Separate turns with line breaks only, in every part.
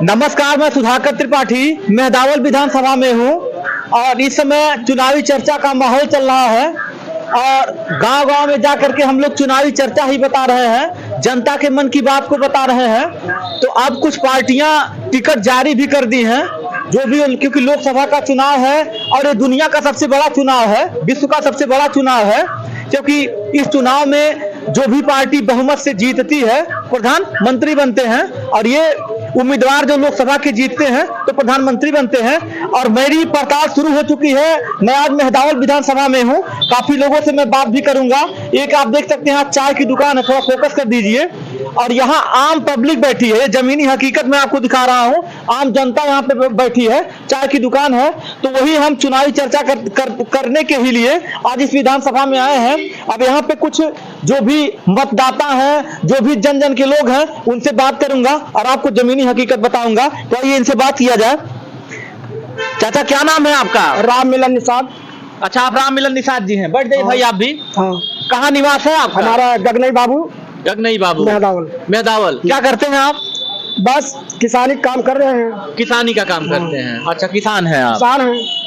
नमस्कार, मैं सुधाकर त्रिपाठी मेहदावल विधानसभा में हूं और इस समय चुनावी चर्चा का माहौल चल रहा है और गांव-गांव में जाकर के हम लोग चुनावी चर्चा ही बता रहे हैं, जनता के मन की बात को बता रहे हैं। तो अब कुछ पार्टियां टिकट जारी भी कर दी हैं, जो भी, क्योंकि लोकसभा का चुनाव है और ये दुनिया का सबसे बड़ा चुनाव है, विश्व का सबसे बड़ा चुनाव है, क्योंकि इस चुनाव में जो भी पार्टी बहुमत से जीतती है प्रधानमंत्री बनते हैं और ये उम्मीदवार जो लोकसभा के जीतते हैं तो प्रधानमंत्री बनते हैं। और मेरी पड़ताल शुरू हो चुकी है। मैं आज मेहदावल विधानसभा में हूं, काफी लोगों से मैं बात भी करूंगा। एक आप देख सकते हैं चाय की दुकान है, थोड़ा फोकस कर दीजिए। और यहाँ आम पब्लिक बैठी है, जमीनी हकीकत मैं आपको दिखा रहा हूँ, आम जनता यहाँ पे बैठी है, चाय की दुकान है। तो वही हम चुनावी चर्चा करने के ही लिए आज इस विधानसभा में आए हैं। अब यहाँ पे कुछ जो भी मतदाता हैं, जो भी जन जन के लोग हैं, उनसे बात करूंगा और आपको जमीनी हकीकत बताऊंगा। तो आइए इनसे बात किया जाए। चाचा, क्या नाम है आपका?
राम मिलन निषाद।
अच्छा, आप राम मिलन निषाद जी हैं, बैठ जाइए भाई आप भी।
हाँ।
कहाँ निवास है आपका?
हमारा गगनई बाबू।
गगनई बाबू,
मेहदावल।
मेहदावल। क्या करते हैं आप?
बस किसानी काम कर रहे हैं।
किसानी का काम करते हैं? अच्छा, किसान है आप?
किसान है।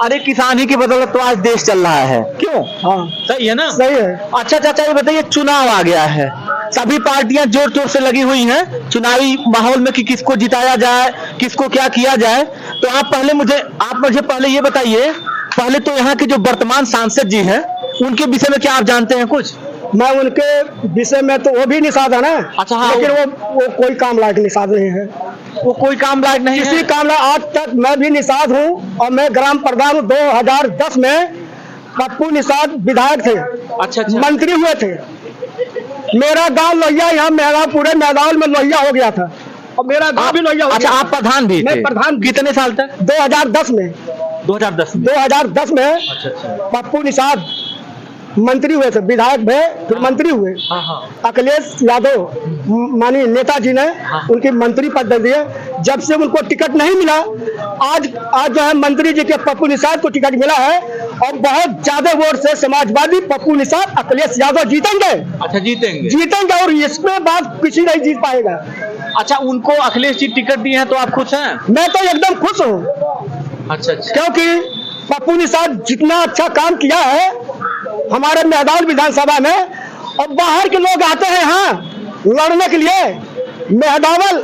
अरे, किसानी की बदौलत तो आज देश चल रहा है। क्यों?
हाँ,
सही है ना?
सही है।
अच्छा चाचा, ये बताइए, चुनाव आ गया है, सभी पार्टियां जोर शोर से लगी हुई हैं चुनावी माहौल में कि किसको जिताया जाए, किसको क्या किया जाए। तो आप मुझे पहले ये बताइए, पहले तो यहाँ के जो वर्तमान सांसद जी हैं उनके विषय में क्या आप जानते हैं कुछ?
मैं उनके विषय में तो वो भी निषाद है ना।
अच्छा, हाँ।
लेकिन वो कोई काम लायक निषाद नहीं है।
वो कोई काम लायक नहीं है?
किसी काम लायक। आज तक मैं भी निषाद हूँ और मैं ग्राम प्रधान हूँ। 2010 में पप्पू निषाद विधायक थे।
अच्छा।
मंत्री हुए थे। मेरा गांव लोहिया, यहाँ मेरा पूरे मैदान में लोहिया हो गया था और मेरा गांव भी लोहिया हो गया।
अच्छा, आप प्रधान भी थे?
मैं प्रधान।
कितने साल तक?
2010 में। 2010 में
अच्छा।
पप्पू निषाद मंत्री हुए थे, विधायक भे, फिर मंत्री हुए। अखिलेश यादव माननीय नेताजी ने उनकी मंत्री पद दे दिए। जब से उनको टिकट नहीं मिला, आज जो है मंत्री जी के पप्पू निषाद को टिकट मिला है और बहुत ज्यादा वोट से समाजवादी पप्पू निषाद अखिलेश यादव जीतेंगे। अच्छा, जीतेंगे और इसमें बात किसी नहीं जीत पाएगा।
अच्छा, उनको अखिलेश जी टिकट दिए हैं तो आप खुश हैं?
मैं तो एकदम खुश हूँ।
अच्छा।
क्योंकि पप्पू निषाद जितना अच्छा काम किया है हमारे मेहदावल विधानसभा में, और बाहर के लोग आते हैं यहाँ लड़ने के लिए। मेहदावल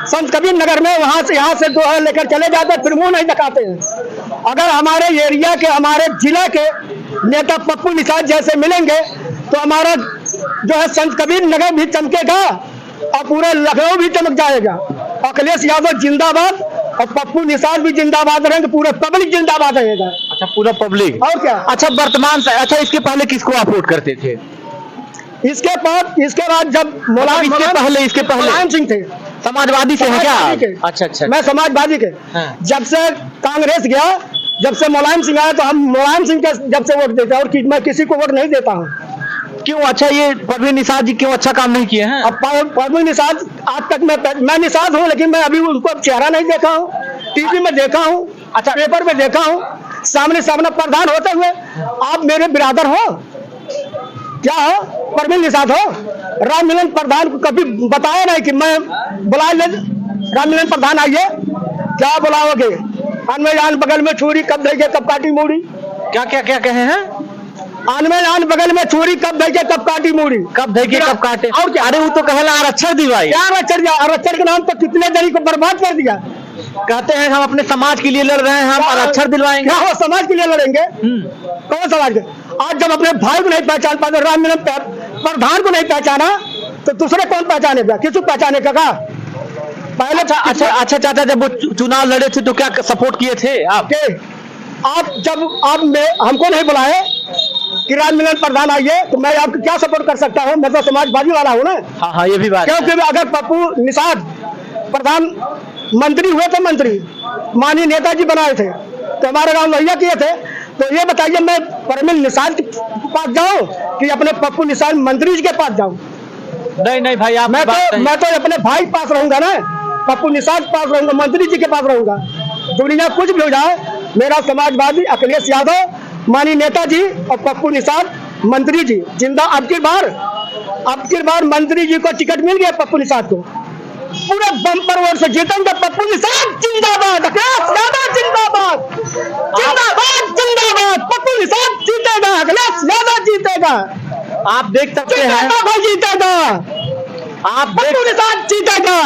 संत कबीर नगर में यहाँ से जो है लेकर चले जाते, फिर मुंह नहीं दिखाते हैं। अगर हमारे एरिया के, हमारे जिला के नेता पप्पू निषाद जैसे मिलेंगे तो हमारा जो है संत कबीर नगर भी चमकेगा और पूरे लखनऊ भी चमक जाएगा। अखिलेश यादव जिंदाबाद और पप्पू निषाद भी जिंदाबाद रहेंगे, पूरे पब्लिक जिंदाबाद रहेगा।
अच्छा, पूरा पब्लिक। और क्या? अच्छा, वर्तमान से, अच्छा, इसके पहले किसको आप वोट करते थे?
इसके बाद जब
इसके पहले
मुलायम सिंह थे।
समाजवादी से है क्या? अच्छा।
मैं समाजवादी के।
हाँ।
जब से कांग्रेस गया, जब से मुलायम सिंह आया तो हम मुलायम सिंह के जब से वोट देते हैं और मैं किसी को वोट नहीं देता हूँ।
क्यों? अच्छा, ये परवीन निषाद जी क्यों अच्छा काम नहीं किए हैं?
अब परवीन निषाद, आज तक मैं निषाद हूँ लेकिन मैं अभी उनको चेहरा नहीं देखा हूँ, टीवी में देखा हूँ, अच्छा, पेपर में देखा हूँ, सामने प्रधान होते हुए। आप मेरे बिरादर हो क्या? हो परवीन निषाद हो? राम मिलन प्रधान को कभी बताया नहीं कि मैं बुला ले, राम मिलन प्रधान आइए, क्या बुलाओगे? अनमेजान बगल में छुरी कब देंगे कब काटी मूड़ी।
क्या कहे हैं?
आन बगल में छुरी कब देंगे कब काटी मूड़ी।
कब देंगे कब काटे? और क्या? अरे, वो तो कहला आरक्षण दिवाई।
क्या आरक्षण? आरक्षण के नाम पर कितने जन को बर्बाद कर दिया।
कहते हैं हम अपने समाज के लिए लड़ रहे हैं, हम आरक्षण दिलवाएंगे।
क्या वो समाज के लिए लड़ेंगे? कौन समाज के? आज जब अपने भाई को नहीं पहचान पाते, राम मिलन प्रधान को नहीं पहचाना तो दूसरे कौन पहचानेगा? किसको पहचानेगा? पहले
अच्छा चाचा, जब वो चुनाव लड़े थे तो क्या सपोर्ट किए थे आप?
जब आप हमको नहीं बुलाए कि राम मिलन प्रधान आइए तो मैं आपको क्या सपोर्ट कर सकता हूँ? मैं तो समाजवादी वाला हूँ ना।
हाँ, ये भी बात।
क्योंकि अगर पप्पू निषाद प्रधान मंत्री हुए थे, मंत्री माननीय नेताजी बनाए थे तो हमारे गांव लोहिया किए थे। तो ये बताइए, मैं परवीन निषाद के पास जाऊं कि अपने पप्पू निषाद मंत्री जी के पास जाऊं?
नहीं भाई, आप
मैं तो अपने भाई के पास रहूंगा ना, पप्पू निषाद के पास रहूंगा, मंत्री जी के पास रहूंगा। दुनिया कुछ भी हो जाए, मेरा समाजवादी अखिलेश यादव, माननीय नेताजी और पप्पू निषाद मंत्री जी जिंदा। अब की बार मंत्री जी को टिकट मिल गया, पप्पू निषाद को पूरे बम्पर वोट से जीतेंगे। पप्पू निषाद जिंदाबाद, अखिलेश यादव जिंदाबाद, जिंदाबाद जिंदाबाद। पप्पू निषाद जीतेगा, अखिलेश यादव जीतेगा।
आप देख सकते हैं,
भाई जीतेगा, पप्पू निषाद जीतेगा।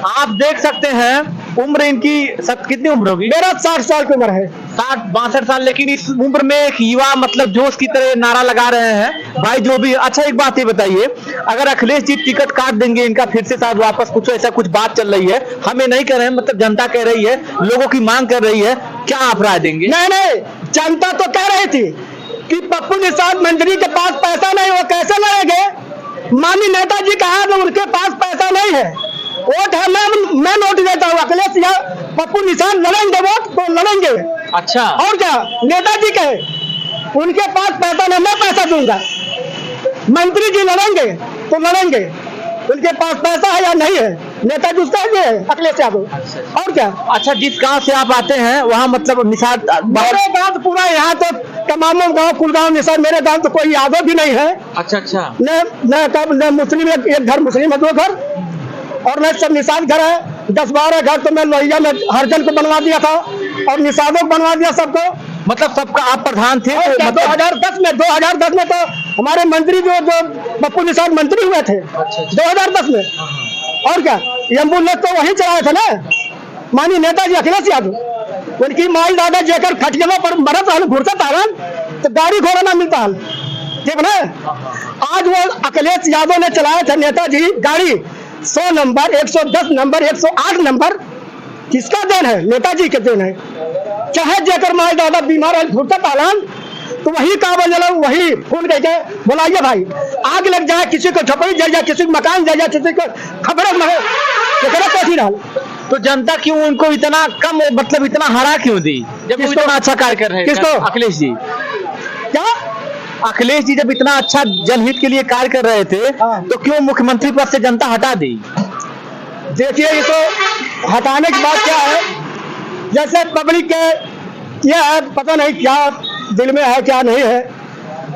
आप देख सकते हैं उम्र इनकी सब कितनी उम्र होगी?
मेरा 60 साल की उम्र है।
60-62 साल, लेकिन इस उम्र में एक युवा मतलब जोश की तरह नारा लगा रहे हैं भाई जो भी। अच्छा एक बात ये बताइए, अगर अखिलेश जी टिकट काट देंगे इनका, फिर से शायद वापस कुछ ऐसा कुछ बात चल रही है, हमें नहीं कह रहे हैं, मतलब जनता कह रही है, लोगों की मांग कर रही है, क्या आप राय देंगे?
नहीं, जनता तो कह रही थी कि पप्पू निषाद मंत्री के पास पैसा नहीं, वो कैसे लड़ेंगे? माननीय नेताजी कहा कि उनके पास पैसा नहीं है, वोट है, मैं नोट देता हूँ, अखिलेश या पप्पू निषाद लड़ेंगे वोट तो लड़ेंगे।
अच्छा,
और क्या? नेताजी कहे उनके पास पैसा नहीं, मैं पैसा दूंगा। मंत्री जी लड़ेंगे तो लड़ेंगे, उनके पास पैसा है या नहीं है, नेताजी उसका ये है अखिलेश यादव। और क्या?
अच्छा, जिस गांव से आप आते हैं वहाँ मतलब निषाद,
मेरे गांव पूरा, यहाँ तो तमाम गांव, कुलगांव निषाद, मेरे गांव तो कोई यादव भी नहीं है।
अच्छा,
न मुस्लिम, एक घर मुस्लिम है, 2 घर, और न सब निषाद घर है। 10-12 घर तो मैं लोहिया में हरजन को बनवा दिया था और निषादों को बनवा दिया सबको।
मतलब सबका आप प्रधान थे?
मतलब 2010 में तो हमारे मंत्री जो पप्पू निषाद मंत्री हुए थे 2010 में। और क्या? एम्बुलेंस तो वही चलाए थे ना माननीय नेताजी अखिलेश यादव। उनकी माई दादा जेकर खटिया पर मरत हल घुरसत हलन तो गाड़ी घोड़ा ना मिलता हल, ठीक ना? आज वो अखिलेश यादव ने चलाए थे नेताजी गाड़ी, 100 नंबर, 110 नंबर, 108 नंबर। किसका देन है? नेताजी के देन है। चाहे जेकर माई दादा बीमार है घुरसत हलन तो वही काबल जला, वही फोन करके बुलाइए भाई, आग लग जाए, किसी को झोपड़ी जल जाए, किसी को मकान जल जाए, किसी को खबर न।
तो जनता क्यों उनको इतना कम, मतलब इतना हरा क्यों दी जब वो इतना अच्छा कार्य कर रहे हैं?
किसको?
अखिलेश जी।
क्या
अखिलेश जी जब इतना अच्छा जनहित के लिए कार्य कर रहे थे तो क्यों मुख्यमंत्री पद से जनता हटा दी?
देखिए, ये तो हटाने की बात क्या है, जैसे पब्लिक के यह है, पता नहीं क्या दिल में है क्या नहीं है,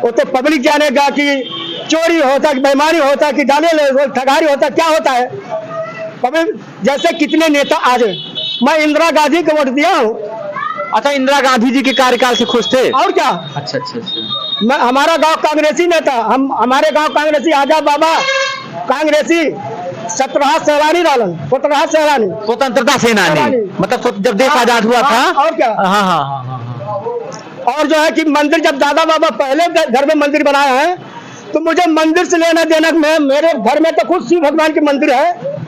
वो तो पब्लिक जानेगा कि चोरी होता है, बेईमानी होता है, कि डाले ठगारी होता है, क्या होता है पब्लिक। जैसे कितने नेता आज, मैं इंदिरा गांधी को वोट दिया हूँ।
अच्छा, इंदिरा गांधी जी के कार्यकाल से खुश थे?
और क्या?
अच्छा।
मैं, हमारा गांव कांग्रेसी नेता, हमारे गांव कांग्रेसी आजाद बाबा कांग्रेसी, 17 सैलानी डालन, 17 सैलानी
स्वतंत्रता सेनानी, मतलब जब देश आजाद हुआ था।
और क्या?
हाँ।
और जो है कि मंदिर, जब दादा बाबा पहले घर में मंदिर बनाया है तो मुझे मंदिर से लेना देना, मेरे घर में तो खुद शिव भगवान के मंदिर है।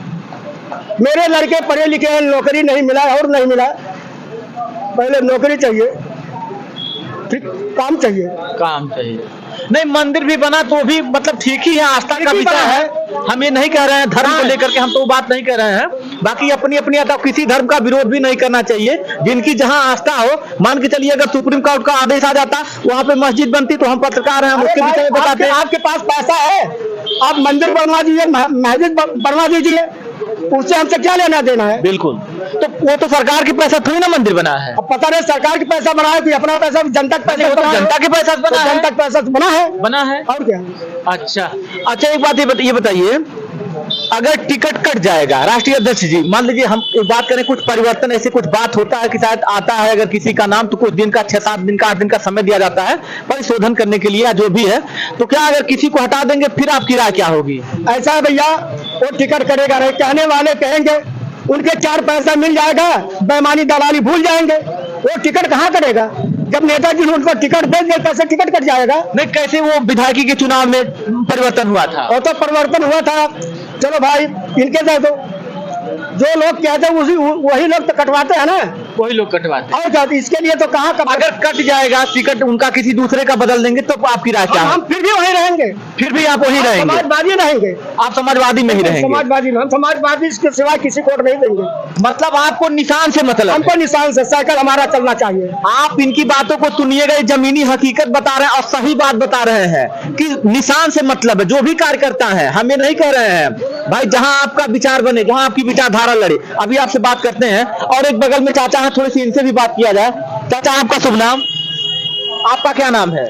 मेरे लड़के पढ़े लिखे हैं, नौकरी नहीं मिला और नहीं मिला। पहले नौकरी चाहिए, फिर काम चाहिए।
नहीं, मंदिर भी बना तो भी मतलब ठीक ही है, आस्था का विषय है। हम ये नहीं कह रहे हैं धर्म को लेकर के, हम तो वो बात नहीं कह रहे हैं। बाकी अपनी अपनी अदा, किसी धर्म का विरोध भी नहीं करना चाहिए। जिनकी जहां आस्था हो, मान के चलिए अगर सुप्रीम कोर्ट का आदेश आ जाता, वहां पे मस्जिद बनती, तो हम पत्रकार हैं, हम उसके विषय में बताते।
आपके पास पैसा है, आप मंदिर बनवा दीजिए, मस्जिद बनवा दीजिए, उससे हमसे क्या लेना देना है?
बिल्कुल, तो वो तो सरकार के पैसा थोड़ी ना मंदिर बना है।
अब पता नहीं सरकार के पैसा बना है कि अपना पैसा, जनता के पैसा,
जनता के पैसा बना है,
जनता के पैसा बना है। और क्या?
अच्छा, एक बात ये बताइए, अगर टिकट कट जाएगा, राष्ट्रीय अध्यक्ष जी मान लीजिए, हम एक बात करें, कुछ परिवर्तन ऐसे कुछ बात होता है कि शायद आता है अगर किसी का नाम, तो कुछ दिन का 6-7 दिन का 8 दिन का समय दिया जाता है परिशोधन करने के लिए, या जो भी है, तो क्या अगर किसी को हटा देंगे फिर आपकी राय क्या होगी?
ऐसा है भैया, वो टिकट करेगा नहीं, कहने वाले कहेंगे उनके 4 पैसा मिल जाएगा, बेईमानी दलाली भूल जाएंगे, वो टिकट कहाँ करेगा? जब नेताजी ने उनको टिकट दे दिया, कैसे टिकट कट जाएगा?
नहीं, कैसे वो विधायकी के चुनाव में परिवर्तन हुआ था?
वो तो परिवर्तन हुआ था, चलो भाई इनके दे दो, जो लोग कहते हैं वही लोग तो कटवाते हैं ना,
वही लोग कटवाते हैं।
और क्या? इसके लिए तो कहाँ
अगर कट जाएगा टिकट उनका, किसी दूसरे का बदल देंगे, तो आपकी राय क्या है?
हम फिर भी वही रहेंगे।
फिर भी आप वही रहेंगे?
समाजवादी रहेंगे।
आप समाजवादी में ही रहेंगे?
समाजवादी, हम समाजवादी इसके सिवा किसी को नहीं देंगे।
मतलब आपको निशान से मतलब?
हमको निशान से, साइकिल हमारा चलना चाहिए।
आप इनकी बातों को सुनिएगा, जमीनी हकीकत बता रहे हैं और सही बात बता रहे हैं कि निशान से मतलब है। जो भी कार्यकर्ता है, हम ये नहीं कह रहे हैं भाई, जहां आपका विचार बने, जहां आपकी विचारधारा लड़े। अभी आपसे बात करते हैं, और एक बगल में चाचा है, थोड़ी सी इनसे भी बात किया जाए। चाचा, आपका शुभ नाम? आपका क्या नाम है?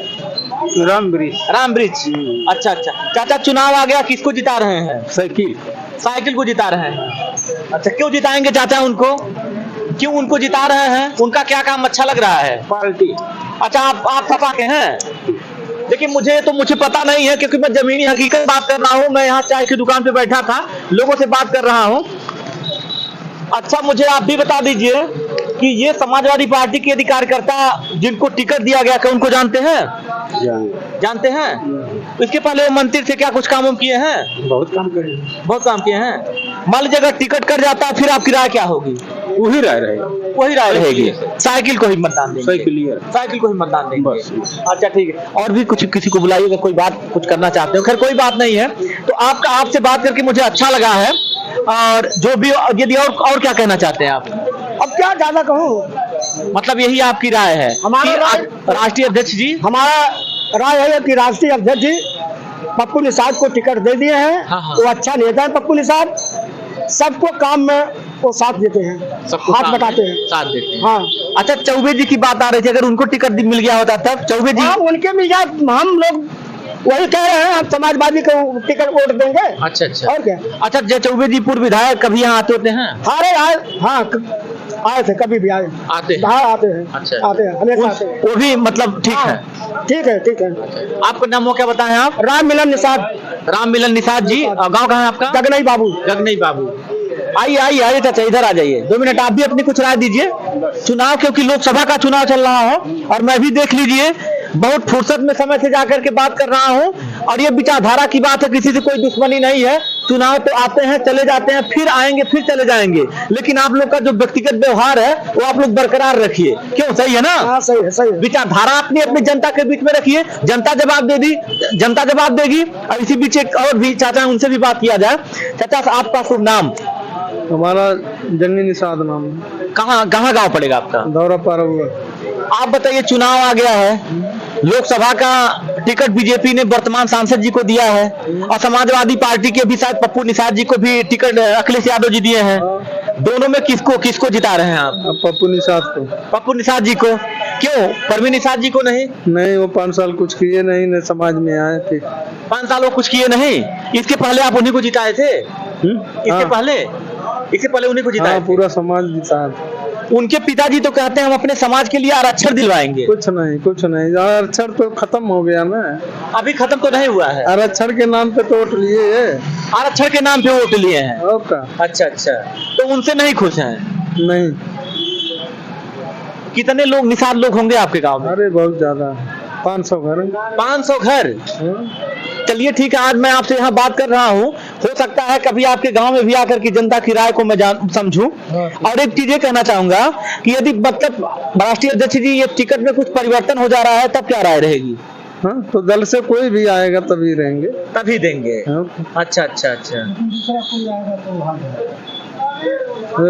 रामवृक्ष।
अच्छा। चाचा, चुनाव आ गया, किसको जिता रहे हैं?
साइकिल।
साइकिल को जिता रहे हैं। अच्छा, क्यों जिताएंगे चाचा उनको? क्यों उनको जिता रहे हैं? उनका क्या काम अच्छा लग रहा है?
पार्टी।
अच्छा, आप सपा के हैं? लेकिन मुझे पता नहीं है, क्योंकि मैं जमीनी हकीकत बात कर रहा हूँ। मैं यहाँ चाय की दुकान पे बैठा था, लोगों से बात कर रहा हूँ। अच्छा, मुझे आप भी बता दीजिए कि ये समाजवादी पार्टी के कार्यकर्ता जिनको टिकट दिया गया, क्या उनको जानते हैं? जानते हैं? इसके पहले वो मंत्री थे, क्या कुछ काम किए हैं?
बहुत काम करे,
बहुत काम किए हैं। मान लीजिए अगर टिकट कट जाता है, फिर आपकी राय क्या होगी?
वही राय रहेगी।
वही राय रहेगी, साइकिल को ही मतदान देंगे। साइकिल को ही मतदान देंगे। अच्छा, ठीक है। और भी कुछ किसी को बुलाइएगा, कोई बात कुछ करना चाहते हो? खैर, कोई बात नहीं है। तो आपसे बात करके मुझे अच्छा लगा है। और जो भी, यदि और क्या कहना चाहते हैं आप?
अब क्या ज्यादा कहूँ,
मतलब यही आपकी राय है?
हमारा
राष्ट्रीय अध्यक्ष जी,
हमारा राय है कि राष्ट्रीय अध्यक्ष जी पप्पू निषाद को टिकट दे दिए हैं।
हाँ, हाँ।
वो अच्छा नेता है पप्पू निषाद, सबको काम में वो साथ देते हैं, हाथ बटाते हैं,
साथ देते हैं।
हाँ।
अच्छा, चौबे जी की बात आ रही थी, अगर उनको टिकट मिल गया होता तब? चौबे जी,
हाँ, उनके मिल जाए, हम लोग वही कह रहे हैं, हम समाजवादी को टिकट वोट देंगे।
अच्छा अच्छा।
और क्या?
अच्छा, चौबे जी पूर्व विधायक कभी यहाँ आते होते हैं?
आए थे, कभी भी आए,
आते हैं?
हाँ, आते हैं।
अच्छा,
आते हैं, हमेशा आते हैं।
वो भी मतलब ठीक है?
ठीक है, ठीक है।
आपका नाम वो क्या बताएं आप?
राम मिलन निषाद।
राम मिलन निषाद जी। और गाँव कहाँ है आपका?
गगनई बाबू।
गगनई बाबू। आइए चाचा, इधर आ जाइए, 2 मिनट आप भी अपनी कुछ राय दीजिए। चुनाव, क्योंकि लोकसभा का चुनाव चल रहा है, और मैं भी देख लीजिए बहुत फुर्सत में समय से जाकर के बात कर रहा हूँ। और ये विचारधारा की बात है, किसी से कोई दुश्मनी नहीं है। चुनाव तो आते हैं, चले जाते हैं, फिर आएंगे, फिर चले जाएंगे, लेकिन आप लोग का जो व्यक्तिगत व्यवहार है वो आप लोग बरकरार रखिए। क्यों? सही है ना?
हाँ, सही है, सही है।
विचारधारा अपनी जनता के बीच में रखिए, जनता जवाब देगी। और इसी बीच एक और भी चाचा है, उनसे भी बात किया जाए। चाचा, आपका शुभ नाम?
हमारा जंगी निषाद नाम।
कहाँ गाँव पड़ेगा आपका?
दौरा पारा हुआ।
आप बताइए, चुनाव आ गया है, लोकसभा का टिकट बीजेपी ने वर्तमान सांसद जी को दिया है, और समाजवादी पार्टी के भी शायद पप्पू निषाद जी को भी टिकट अखिलेश यादव जी दिए हैं। दोनों में किसको जिता रहे हैं आप?
पप्पू निषाद को।
पप्पू निषाद जी को? क्यों? परवीन निषाद जी को नहीं?
नहीं, वो 5 साल कुछ किए नहीं, न समाज में आए थे।
5 साल वो कुछ किए नहीं? इसके पहले आप उन्हीं को जिताए थे? इसके पहले उन्हीं को जिताए?
पूरा समाज जिता।
उनके पिताजी तो कहते हैं हम अपने समाज के लिए आरक्षण दिलवाएंगे।
कुछ नहीं, आरक्षण तो खत्म हो गया ना।
अभी खत्म तो नहीं हुआ है।
आरक्षण के नाम पे तो वोट लिए।
आरक्षण के नाम पे वोट लिए हैं?
और क्या?
अच्छा, तो उनसे नहीं खुश हैं?
नहीं।
कितने लोग निषाद लोग होंगे आपके गांव में?
अरे बहुत ज्यादा, 500 घर।
500 घर? चलिए ठीक है, आज मैं आपसे यहाँ बात कर रहा हूँ, हो सकता है कभी आपके गांव में भी आकर की जनता की राय को मैं समझूं। और एक चीज ये कहना चाहूंगा कि यदि मतलब राष्ट्रीय अध्यक्ष जी ये टिकट में कुछ परिवर्तन हो जा रहा है, तब क्या राय रहेगी?
हाँ, तो दल से कोई भी आएगा तभी रहेंगे,
तभी देंगे। अच्छा।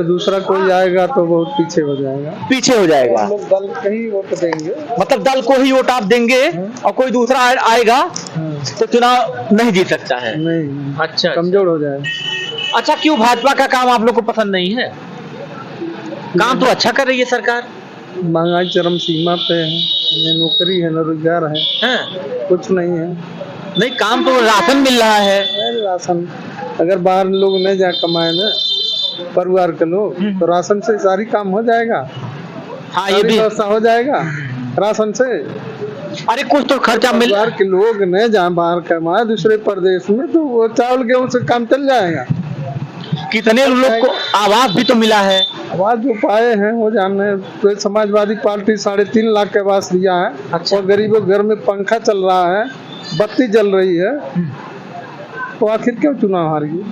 दूसरा कोई आएगा तो बहुत पीछे हो जाएगा।
लोग
दल का ही वोट देंगे,
मतलब दल को ही वोट आप देंगे, और कोई दूसरा आएगा तो चुनाव नहीं जीत सकता है?
नहीं।
अच्छा,
कमजोर हो जाएगा।
अच्छा, क्यों भाजपा का काम आप लोग को पसंद नहीं है? काम तो अच्छा कर रही है सरकार।
महंगाई चरम सीमा पे है, न नौकरी है, न रोजगार है, कुछ नहीं है।
नहीं, काम तो राशन मिल रहा है।
राशन अगर बाहर लोग नहीं जा कमाए ना, परिवार के लोग, तो राशन से सारी काम हो जाएगा।
हाँ, ये भी
व्यवस्था हो जाएगा राशन से।
अरे कुछ तो खर्चा मिल,
परिवार के लोग नहीं जा बाहर कमाए दूसरे प्रदेश में, तो वो चावल गेहूं से काम चल जाएगा।
कितने लोग को आवास भी तो मिला है।
आवास जो पाए हैं वो जाने, तो समाजवादी पार्टी 3.5 लाख के आवास दिया है।
अच्छा।
और गरीबों के घर में पंखा चल रहा है, बत्ती जल रही है, तो आखिर क्यों चुनाव हार गई?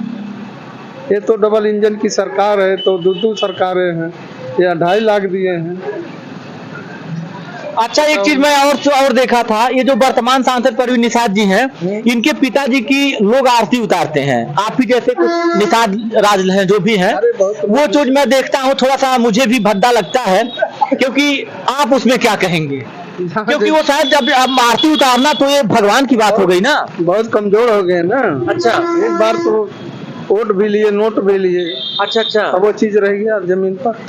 ये तो डबल इंजन की सरकार है, तो 2 सरकारें हैं, या 2.5 लाख दिए हैं।
अच्छा, एक चीज मैं और देखा था, ये जो वर्तमान सांसद परवीन निषाद जी हैं, इनके पिताजी की लोग आरती उतारते हैं। आप ही जैसे कुछ निषाद राज हैं जो भी हैं, वो चीज मैं देखता हूँ, थोड़ा सा मुझे भी भद्दा लगता है, क्योंकि आप उसमें क्या कहेंगे? क्योंकि वो शायद जब अब आरती उतारना तो ये भगवान की बात हो गई ना।
बहुत कमजोर हो गए ना।
अच्छा,
एक बार तो वोट भी लिए, नोट भी लिए।
अच्छा।
अब वो चीज रह गया जमीन पर,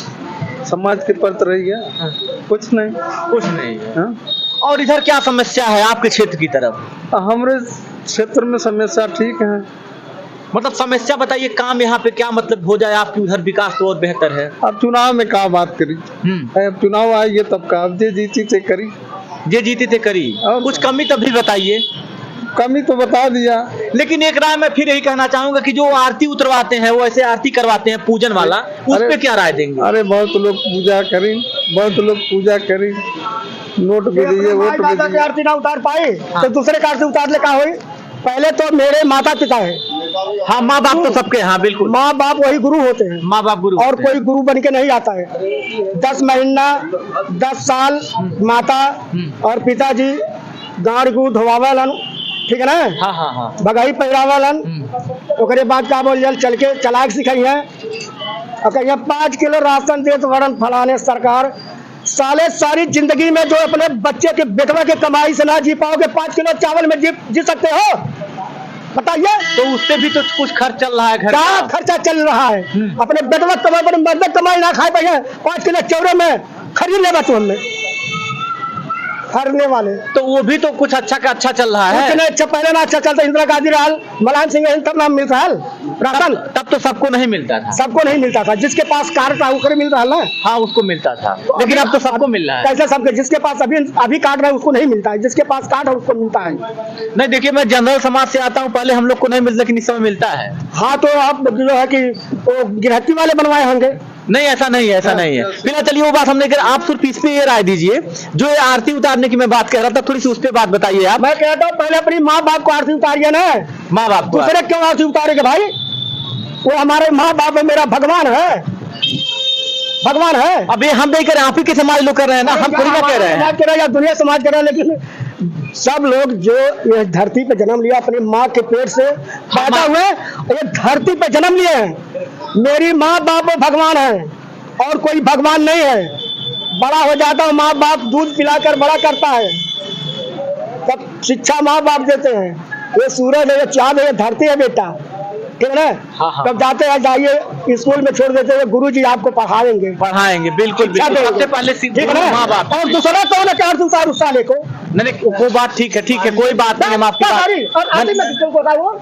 समाज के प्रति रह गया, कुछ नहीं। हाँ?
और इधर क्या समस्या है आपके क्षेत्र की तरफ?
हमारे क्षेत्र में समस्या ठीक है,
मतलब समस्या बताइए, काम यहाँ पे क्या मतलब हो जाए आपकी, उधर विकास तो और बेहतर है।
अब चुनाव में क्या बात करी, अब चुनाव आएंगे तब का, अब जे जीती से करी,
जे जीते थे करी,
और
कुछ कमी तभी बताइए।
कमी तो बता दिया।
लेकिन एक राय मैं फिर यही कहना चाहूंगा कि जो आरती उतरवाते हैं, वो ऐसे आरती करवाते हैं पूजन वाला, उस पे क्या राय देंगे?
अरे बहुत लोग पूजा करी, बहुत लोग पूजा करी, नोट भी दिए, वोट भी दिए।
आरती ना उतार पाए तो दूसरे कार से उतार ले का हुई। पहले तो मेरे माता पिता है,
हाँ माँ बाप तो सबके, हाँ बिल्कुल,
माँ बाप वही गुरु होते हैं,
माँ बाप गुरु
और
होते हैं।
कोई गुरु बन के नहीं आता है। 10 महीना 10 साल माता और पिताजी गाड़ गू धोवावलन, ठीक है ना,
हाँ हाँ हाँ।
बगाई पहिरावलन, ओकरे बाद का बोल जल चल के चलाक सिखाई है और कहिए 5 किलो राशन देत वरन फलाने सरकार। साले सारी जिंदगी में जो अपने बच्चे के बेटवा के कमाई से ना जी पाओगे, 5 किलो चावल में जी सकते हो? बताइए।
तो उससे भी तो कुछ खर्च चल रहा है घर
क्या
का।
खर्चा चल रहा है? अपने बेटवा कमाई पर मर्द कमाई ना खाए पाए 5 किलो चौरे में खरीद लेगा तू हमने खरीदने वाले।
तो वो भी तो कुछ अच्छा का अच्छा चल रहा है।
इतने अच्छा पहले ना अच्छा चलता, इंदिरा गांधी रहल, मुलायम सिंह रहल, तब नाम मिलता है राशन।
तब तो सबको नहीं मिलता था।
सबको नहीं मिलता था, जिसके पास कार्ड था उसको मिल रहा है ना।
हाँ उसको मिलता था, लेकिन अब तो सबको मिल रहा है।
कैसे सबके? जिसके पास अभी कार्ड रहा है उसको नहीं मिलता है, जिसके पास कार्ड है उसको मिलता है।
नहीं देखिए, मैं जनरल समाज से आता हूँ, पहले हम लोग को नहीं मिलता, लेकिन इस समय मिलता है।
हाँ तो आप जो है कि वो गिरहती वाले बनवाए होंगे।
नहीं ऐसा नहीं है, ऐसा नहीं है। फिलहाल चलिए वो बात हमने कर, आप सिर्फ इस पे ये राय दीजिए, जो ये आरती उतारने की मैं बात कह रहा था, थोड़ी सी उस पे बात बताइए आप।
मैं कहता हूँ पहले अपनी माँ बाप को आरती उतारिए ना,
माँ बाप को
दूसरे क्यों आरती उतारेंगे भाई? वो हमारे माँ बाप है, मेरा भगवान है, भगवान है।
अब ये हम नहीं कर रहे, आप ही के समाज लोग कर रहे हैं ना, हम थोड़ी ना कह रहे हैं।
समाज कर रहे हैं या दुनिया समाज कर रहे हैं, लेकिन सब लोग जो ये धरती पे जन्म लिया, अपनी माँ के पेट से पैदा हुए, ये धरती पे जन्म लिए हैं। मेरी माँ बाप भगवान है और कोई भगवान नहीं है। बड़ा हो जाता है माँ बाप दूध पिलाकर बड़ा करता है, तब शिक्षा माँ बाप देते हैं। ये सूरज है, ये चाँद है, ये धरती है बेटा, ठीक है ना।
हाँ, हाँ।
तब जाते हैं, जाइए स्कूल में छोड़ देते हैं, गुरुजी आपको पढ़ाएंगे,
पढ़ाएंगे, बिल्कुल बिल्कुल। सबसे पहले
ठीक है ना।
माँ बाप।
और दूसरा कौन है कार तुम उस साले को?
नहीं वो बात ठीक है, ठीक है, कोई बात नहीं, हम आपकी बात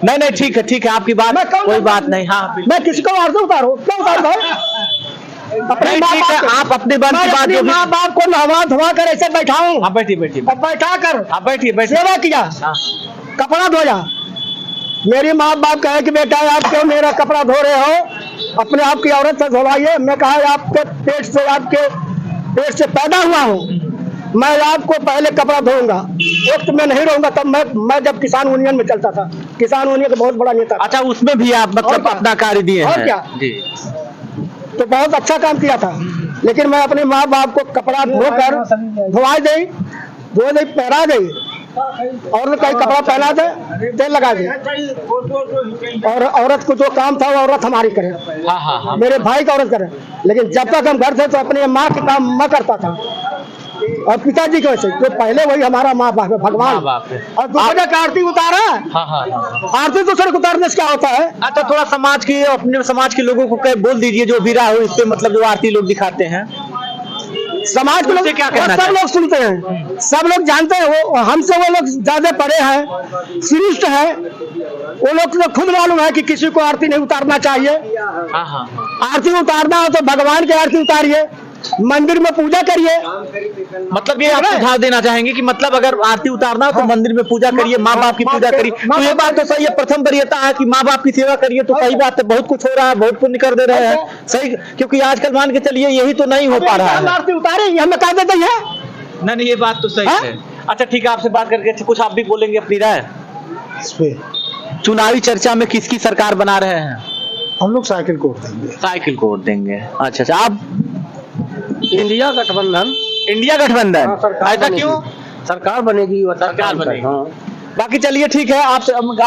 नहीं नहीं ठीक है, ठीक है, आपकी बात कोई बात नहीं। हाँ
मैं किसी को आरती उतारू? क्यों उतारू भाई? अपने
नहीं,
माँ
ठीक है,
बाप को-
आप अपने बात
मैं
की बात
अपने
जो भी-
माँ बाप को नहवा धोवा कर ऐसे बैठाऊं,
हाँ बैठिए बैठिए,
और बैठा कर
हाँ बैठिए बैठिए।
सेवा किया,
हाँ
कपड़ा धोया। मेरी माँ बाप कहे कि बेटा आप क्यों मेरा कपड़ा धो रहे हो, अपने आप की औरत से धोवाइए। मैं कहा आपके पेट से पैदा हुआ हूँ, मैं आपको पहले कपड़ा धोऊंगा, वक्त में नहीं रहूंगा। तब मैं जब किसान यूनियन में चलता था, किसान यूनियन का बहुत बड़ा नेता था।
अच्छा, उसमें भी आप
और
मतलब
क्या?
अपना कार्य दिए
और
हैं?
क्या?
जी।
तो बहुत अच्छा काम किया था, लेकिन मैं अपने माँ बाप को कपड़ा धोकर धोवा दी, पहरा दी, और कहीं कपड़ा पहना दे, तेल लगा दे, और औरत को जो काम था वो औरत हमारी करे,
हाँ हाँ हाँ।
मेरे भाई का औरत करे। लेकिन जब तक हम घर थे तो अपने माँ के काम मैं करता था, और पिताजी के वैसे तो पहले वही हमारा माँ बाप है, भगवान।
माँ बाप है।
और दूसरे का आरती उतारा,
हाँ हाँ हाँ।
आरती दूसरे को उतारने से क्या होता है?
अच्छा, थोड़ा समाज के, अपने समाज के लोगों को बोल दीजिए जो भी रहा हो इस पे, मतलब जो आरती लोग दिखाते हैं,
समाज के लोग
क्या कहना
सब लोग सुनते हैं, सब लोग जानते हैं, वो हमसे वो लोग ज्यादा पढ़े हैं, श्रेष्ठ हैं, वो लोग को खुद मालूम है कि किसी को आरती नहीं उतारना चाहिए।
हाँ हाँ।
आरती उतारना हो तो भगवान की आरती उतारिए, मंदिर में पूजा करिए।
मतलब ये आप सुझाव देना चाहेंगे कि मतलब अगर आरती उतारना हो तो मंदिर में पूजा करिए, माँ बाप की पूजा करिए। तो ये बात तो सही है, प्रथम वरीयता है कि माँ बाप की सेवा करिए, तो सही बात है, बहुत कुछ हो रहा है, बहुत पुण्य कर दे रहे हैं, सही। क्योंकि आजकल मान के चलिए यही तो नहीं हो पा रहा है।
आरती उतारे ये हमें कह देते हैं।
नहीं ये बात तो सही
हाँ?
है। अच्छा ठीक है, आपसे बात करके कुछ आप भी बोलेंगे अपनी राय? चुनावी चर्चा में किसकी सरकार बना रहे हैं?
हम लोग साइकिल को वोट देंगे।
साइकिल को वोट देंगे। अच्छा अच्छा, आप?
इंडिया गठबंधन।
इंडिया गठबंधन।
हाँ, सरकार
ऐसा
बनेगी।
क्यों?
सरकार बनेगी,
सरकार बनेगी।
हाँ।
बाकी चलिए ठीक है, आप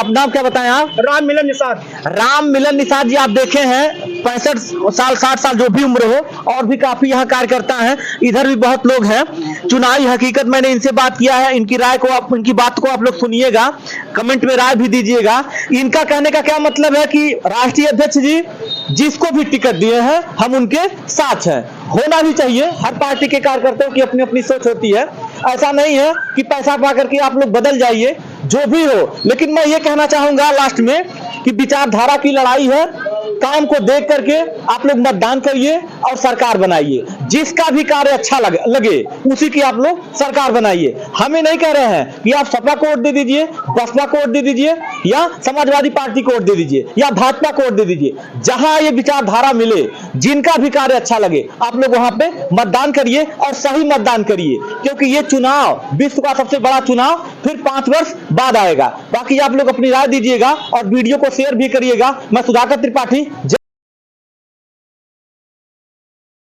नाम क्या बताएं आप?
राम मिलन निषाद।
राम मिलन निषाद जी, आप देखे हैं 65 साल 60 साल जो भी उम्र हो, और भी काफी यहाँ कार्यकर्ता हैं, इधर भी बहुत लोग हैं। चुनावी हकीकत मैंने इनसे बात किया है, इनकी राय को आप, इनकी बात को आप लोग सुनिएगा, कमेंट में राय भी दीजिएगा। इनका कहने का क्या मतलब है कि राष्ट्रीय अध्यक्ष जी जिसको भी टिकट दिए हैं हम उनके साथ हैं, होना भी चाहिए। हर पार्टी के कार्यकर्ताओं की अपनी अपनी सोच होती है, ऐसा नहीं है कि पैसा पा करके आप लोग बदल जाइए, जो भी हो। लेकिन मैं ये कहना चाहूंगा लास्ट में कि विचारधारा की लड़ाई है। काम को देख करके आप लोग मतदान करिए और सरकार बनाइए। जिसका भी कार्य अच्छा लगे उसी की आप लोग सरकार बनाइए। हमें नहीं कह रहे हैं कि आप सपा को वोट दे दीजिए, बसपा को वोट दे दीजिए या समाजवादी पार्टी को वोट दे दीजिए या भाजपा को वोट दे दीजिए। जहां ये विचारधारा मिले, जिनका भी कार्य अच्छा लगे, आप लोग वहां पे मतदान करिए और सही मतदान करिए, क्योंकि ये चुनाव विश्व का सबसे बड़ा चुनाव फिर 5 वर्ष बाद आएगा। बाकी आप लोग अपनी राय दीजिएगा और वीडियो को शेयर भी करिएगा। मैं सुधाकर त्रिपाठी।